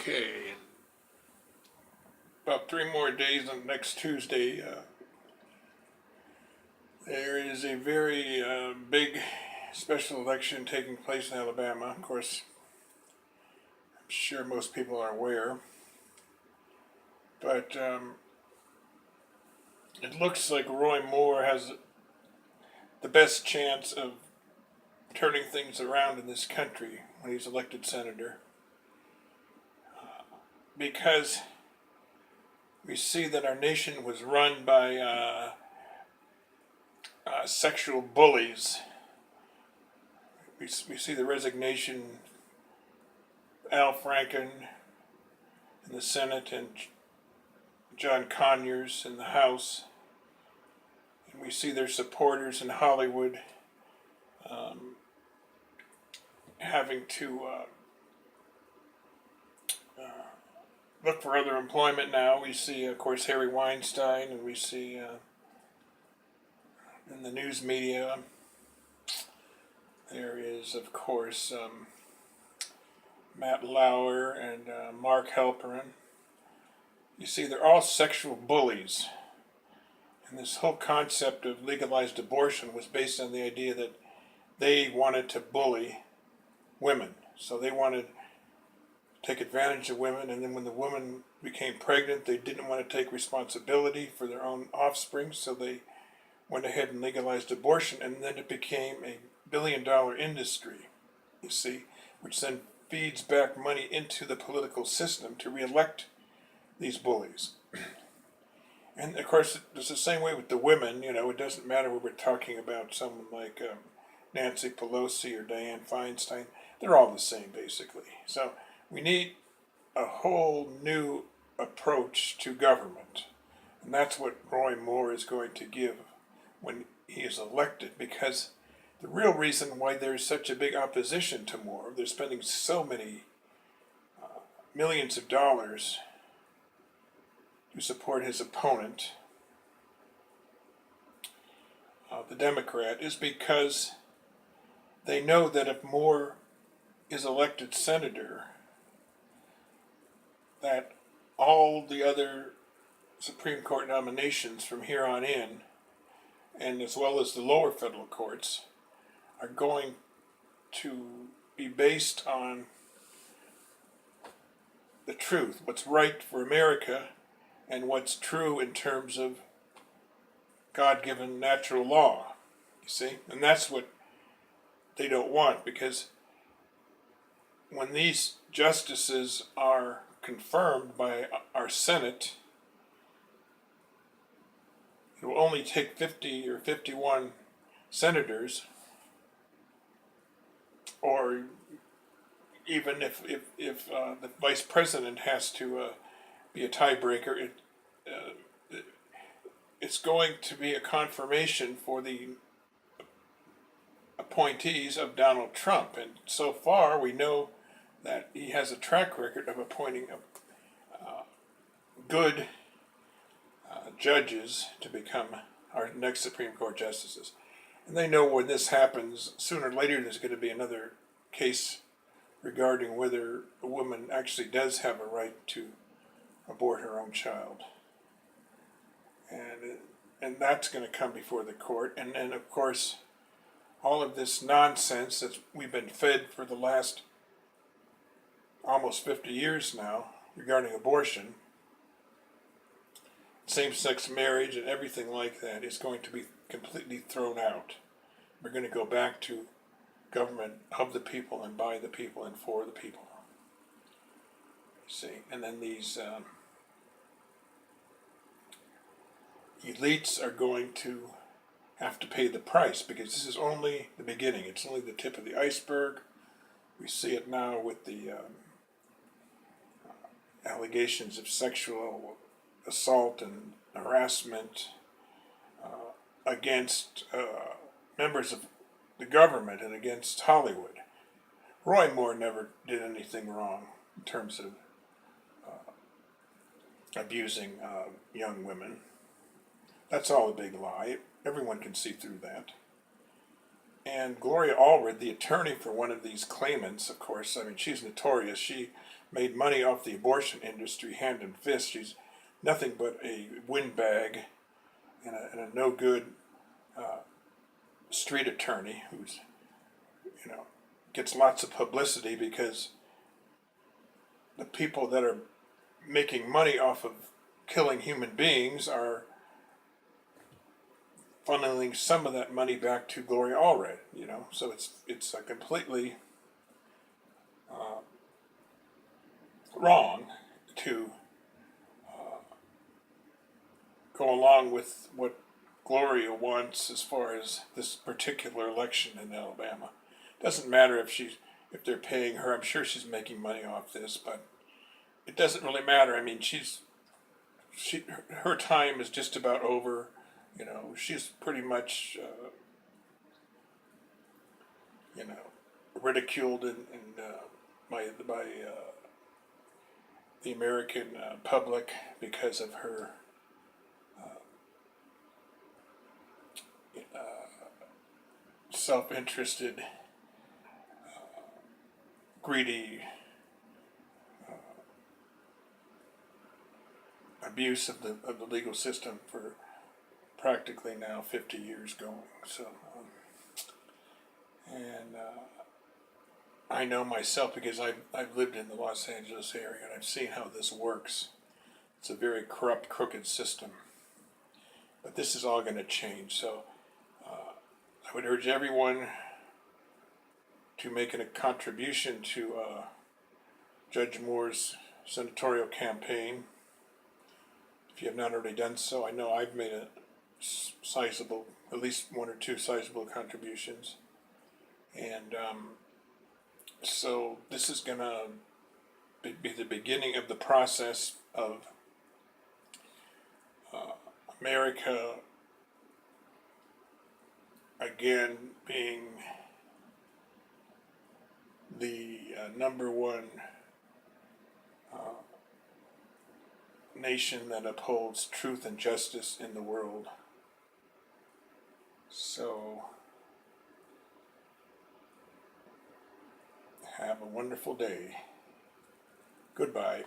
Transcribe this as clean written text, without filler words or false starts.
Okay, about 3 more days on next Tuesday, there is a very big special election taking place in Alabama. Of course, I'm sure most people are aware, but it looks like Roy Moore has the best chance of turning things around in this country when he's elected senator, because we see that our nation was run by sexual bullies. We see the resignation of Al Franken in the Senate and John Conyers in the House. And we see their supporters in Hollywood having to look for other employment now. We see, of course, Harry Weinstein, and we see in the news media there is, of course, Matt Lauer and Mark Halperin. You see, they're all sexual bullies. And this whole concept of legalized abortion was based on the idea that they wanted to bully women. So they wanted to take advantage of women, and then when the woman became pregnant, they didn't want to take responsibility for their own offspring, so they went ahead and legalized abortion, and then it became a billion-dollar industry, you see, which then feeds back money into the political system to reelect these bullies. And of course, it's the same way with the women. You know, it doesn't matter whether we're talking about someone like Nancy Pelosi or Dianne Feinstein. They're all the same, basically. So we need a whole new approach to government. And that's what Roy Moore is going to give when he is elected, because the real reason why there's such a big opposition to Moore, they're spending so many millions of dollars to support his opponent, the Democrat, is because they know that if Moore is elected senator, that all the other Supreme Court nominations from here on in, and as well as the lower federal courts, are going to be based on the truth, what's right for America, and what's true in terms of God-given natural law, you see? And that's what they don't want, because when these justices are confirmed by our Senate, it will only take 50 or 51 senators, or even if the vice president has to be a tiebreaker, it's going to be a confirmation for the appointees of Donald Trump. And so far, we know that he has a track record of appointing good judges to become our next Supreme Court justices. And they know when this happens, sooner or later there's going to be another case regarding whether a woman actually does have a right to abort her own child. And that's going to come before the court. And then, of course, all of this nonsense that we've been fed for the last almost 50 years now regarding abortion, same-sex marriage, and everything like that is going to be completely thrown out. We're going to go back to government of the people and by the people and for the people. See, and then these elites are going to have to pay the price, because this is only the beginning. It's only the tip of the iceberg. We see it now with the allegations of sexual assault and harassment against members of the government and against Hollywood. Roy Moore never did anything wrong in terms of abusing young women. That's all a big lie. Everyone can see through that. And Gloria Allred, the attorney for one of these claimants, of course, I mean, she's notorious. She made money off the abortion industry hand and fist. She's nothing but a windbag and a no good street attorney who's, gets lots of publicity because the people that are making money off of killing human beings are funneling some of that money back to Gloria Allred, So it's a completely wrong to go along with what Gloria wants as far as this particular election in Alabama. Doesn't matter if they're paying her. I'm sure she's making money off this, but it doesn't really matter. I mean, her time is just about over. She's pretty much ridiculed by the American public because of her self-interested, greedy abuse of the legal system for practically now 50 years going. So, and I know myself because I've lived in the Los Angeles area and I've seen how this works. It's a very corrupt, crooked system. But this is all going to change. So I would urge everyone to make a contribution to Judge Moore's senatorial campaign. If you have not already done so, I know I've made a sizable, at least one or two sizable contributions. And so this is going to be the beginning of the process of America again being the number one nation that upholds truth and justice in the world. So have a wonderful day. Goodbye.